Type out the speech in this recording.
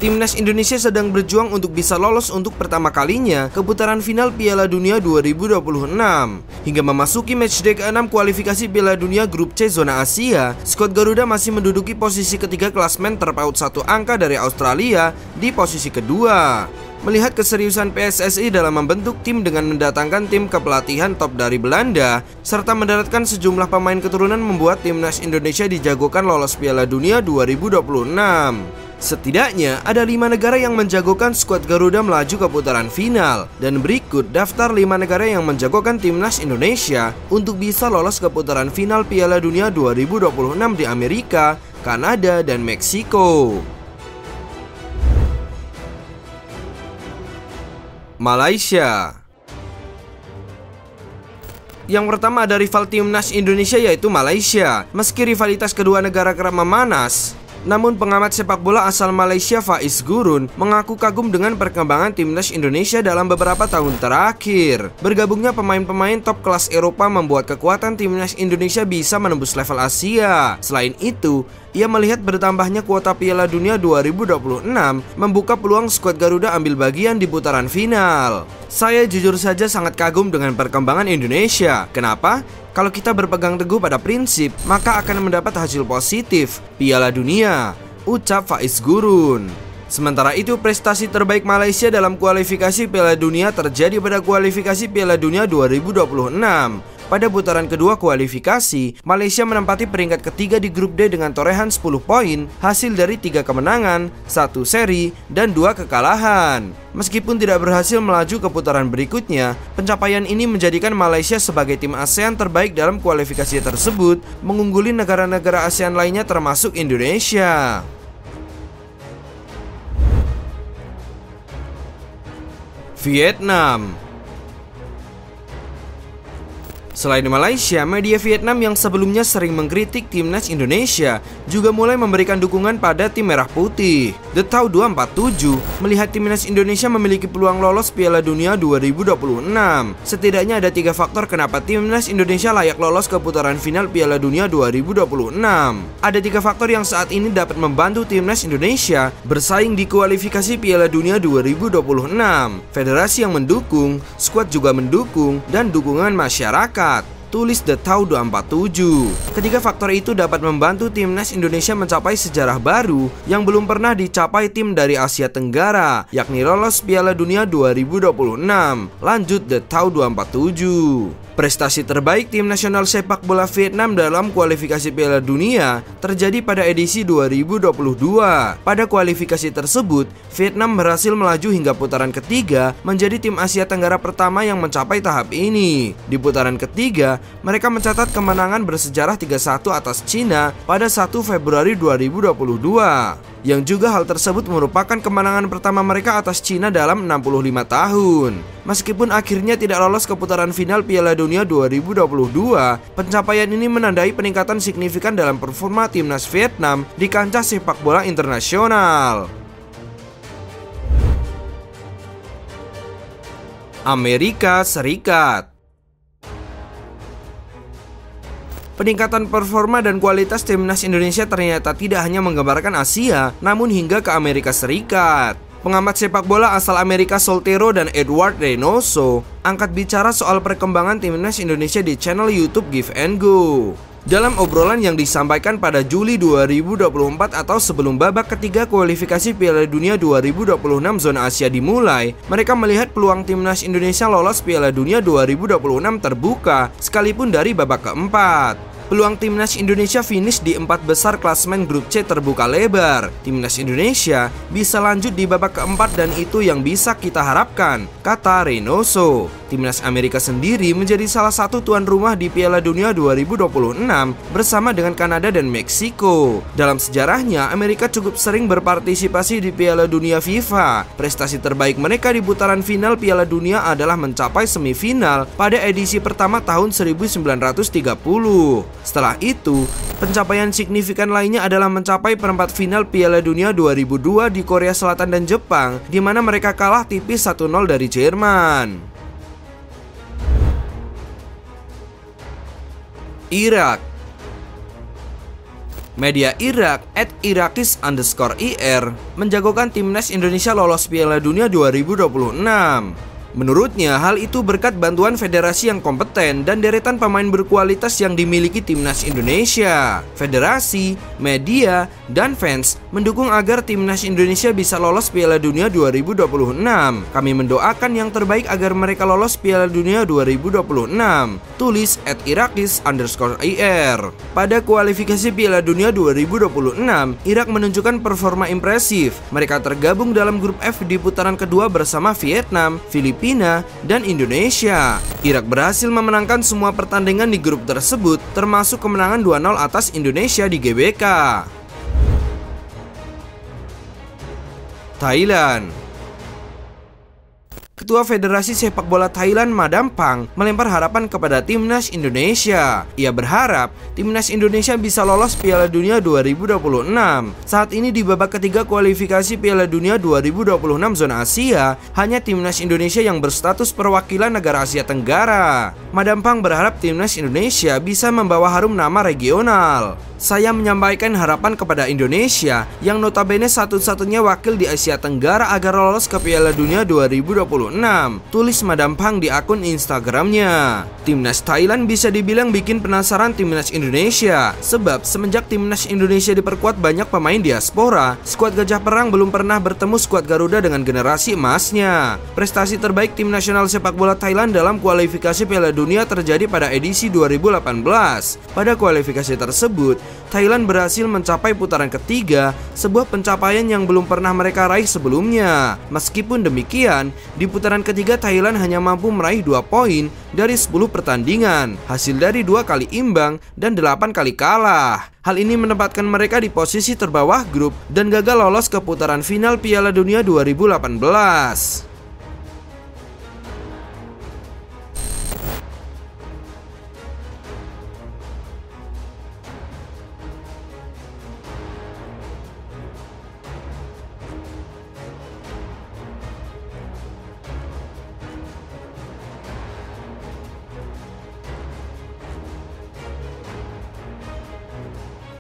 Timnas Indonesia sedang berjuang untuk bisa lolos untuk pertama kalinya ke putaran final Piala Dunia 2026. Hingga memasuki matchday ke-6 kualifikasi Piala Dunia Grup C Zona Asia, skuad Garuda masih menduduki posisi ketiga klasmen terpaut satu angka dari Australia di posisi kedua. Melihat keseriusan PSSI dalam membentuk tim dengan mendatangkan tim kepelatihan top dari Belanda serta mendaratkan sejumlah pemain keturunan membuat Timnas Indonesia dijagokan lolos Piala Dunia 2026. Setidaknya ada 5 negara yang menjagokan skuad Garuda melaju ke putaran final. Dan berikut daftar 5 negara yang menjagokan Timnas Indonesia untuk bisa lolos ke putaran final Piala Dunia 2026 di Amerika, Kanada, dan Meksiko. Malaysia. Yang pertama ada rival Timnas Indonesia yaitu Malaysia. Meski rivalitas kedua negara kerap memanas, namun pengamat sepak bola asal Malaysia Faiz Gurun mengaku kagum dengan perkembangan Timnas Indonesia dalam beberapa tahun terakhir. Bergabungnya pemain-pemain top kelas Eropa membuat kekuatan Timnas Indonesia bisa menembus level Asia. Selain itu, ia melihat bertambahnya kuota Piala Dunia 2026 membuka peluang skuad Garuda ambil bagian di putaran final. Saya jujur saja sangat kagum dengan perkembangan Indonesia. Kenapa? Kalau kita berpegang teguh pada prinsip, maka akan mendapat hasil positif Piala Dunia, ucap Faiz Gurun. Sementara itu, prestasi terbaik Malaysia dalam kualifikasi Piala Dunia terjadi pada kualifikasi Piala Dunia 2026. Pada putaran kedua kualifikasi, Malaysia menempati peringkat ketiga di grup D dengan torehan 10 poin, hasil dari 3 kemenangan, 1 seri, dan 2 kekalahan. Meskipun tidak berhasil melaju ke putaran berikutnya, pencapaian ini menjadikan Malaysia sebagai tim ASEAN terbaik dalam kualifikasi tersebut, mengungguli negara-negara ASEAN lainnya termasuk Indonesia. Vietnam. Selain Malaysia, media Vietnam yang sebelumnya sering mengkritik Timnas Indonesia juga mulai memberikan dukungan pada tim merah putih. The Tau 247 melihat Timnas Indonesia memiliki peluang lolos Piala Dunia 2026. Setidaknya ada 3 faktor kenapa Timnas Indonesia layak lolos ke putaran final Piala Dunia 2026. Ada 3 faktor yang saat ini dapat membantu Timnas Indonesia bersaing di kualifikasi Piala Dunia 2026. Federasi yang mendukung, skuad juga mendukung, dan dukungan masyarakat, tulis The Tau 247. Ketiga faktor itu dapat membantu Timnas Indonesia mencapai sejarah baru yang belum pernah dicapai tim dari Asia Tenggara, yakni lolos Piala Dunia 2026. Lanjut The Tau 247. Prestasi terbaik tim nasional sepak bola Vietnam dalam kualifikasi Piala Dunia terjadi pada edisi 2022. Pada kualifikasi tersebut, Vietnam berhasil melaju hingga putaran ketiga, menjadi tim Asia Tenggara pertama yang mencapai tahap ini. Di putaran ketiga, mereka mencatat kemenangan bersejarah 3-1 atas Cina pada 1 Februari 2022. Yang juga hal tersebut merupakan kemenangan pertama mereka atas Cina dalam 65 tahun. Meskipun akhirnya tidak lolos ke putaran final Piala Dunia 2022, pencapaian ini menandai peningkatan signifikan dalam performa timnas Vietnam di kancah sepak bola internasional. Amerika Serikat. Peningkatan performa dan kualitas timnas Indonesia ternyata tidak hanya menggambarkan Asia, namun hingga ke Amerika Serikat. Pengamat sepak bola asal Amerika Soltero dan Edward Reynoso angkat bicara soal perkembangan timnas Indonesia di channel YouTube Give and Go. Dalam obrolan yang disampaikan pada Juli 2024 atau sebelum babak ketiga kualifikasi Piala Dunia 2026 zona Asia dimulai, mereka melihat peluang timnas Indonesia lolos Piala Dunia 2026 terbuka sekalipun dari babak keempat. Peluang timnas Indonesia finish di 4 besar klasemen grup C terbuka lebar. Timnas Indonesia bisa lanjut di babak keempat dan itu yang bisa kita harapkan, kata Reynoso. Timnas Amerika sendiri menjadi salah satu tuan rumah di Piala Dunia 2026 bersama dengan Kanada dan Meksiko. Dalam sejarahnya, Amerika cukup sering berpartisipasi di Piala Dunia FIFA. Prestasi terbaik mereka di putaran final Piala Dunia adalah mencapai semifinal pada edisi pertama tahun 1930. Setelah itu, pencapaian signifikan lainnya adalah mencapai perempat final Piala Dunia 2002 di Korea Selatan dan Jepang, di mana mereka kalah tipis 1-0 dari Jerman. Irak. Media Irak @Iraqis_IR menjagokan timnas Indonesia lolos Piala Dunia 2026. Menurutnya, hal itu berkat bantuan federasi yang kompeten dan deretan pemain berkualitas yang dimiliki timnas Indonesia. Federasi, media, dan fans mendukung agar timnas Indonesia bisa lolos Piala Dunia 2026. Kami mendoakan yang terbaik agar mereka lolos Piala Dunia 2026. Tulis @Iraqis_IR. Pada kualifikasi Piala Dunia 2026, Irak menunjukkan performa impresif. Mereka tergabung dalam grup F di putaran kedua bersama Vietnam, Filipina, dan Indonesia. Irak berhasil memenangkan semua pertandingan di grup tersebut, termasuk kemenangan 2-0 atas Indonesia di GBK. Thailand. Ketua Federasi Sepak Bola Thailand, Madam Phang, melempar harapan kepada timnas Indonesia. Ia berharap timnas Indonesia bisa lolos Piala Dunia 2026. Saat ini di babak ketiga kualifikasi Piala Dunia 2026 zona Asia, hanya timnas Indonesia yang berstatus perwakilan negara Asia Tenggara. Madam Phang berharap timnas Indonesia bisa membawa harum nama regional. Saya menyampaikan harapan kepada Indonesia yang notabene satu-satunya wakil di Asia Tenggara agar lolos ke Piala Dunia 2026, tulis Madam Phang di akun Instagramnya. Timnas Thailand bisa dibilang bikin penasaran timnas Indonesia, sebab semenjak timnas Indonesia diperkuat banyak pemain diaspora, skuad Gajah Perang belum pernah bertemu skuad Garuda dengan generasi emasnya. Prestasi terbaik tim nasional sepak bola Thailand dalam kualifikasi Piala Dunia terjadi pada edisi 2018. Pada kualifikasi tersebut, Thailand berhasil mencapai putaran ketiga, sebuah pencapaian yang belum pernah mereka raih sebelumnya. Meskipun demikian, di putaran ketiga Thailand hanya mampu meraih 2 poin dari 10 pertandingan, hasil dari 2 kali imbang dan 8 kali kalah. Hal ini menempatkan mereka di posisi terbawah grup dan gagal lolos ke putaran final Piala Dunia 2018.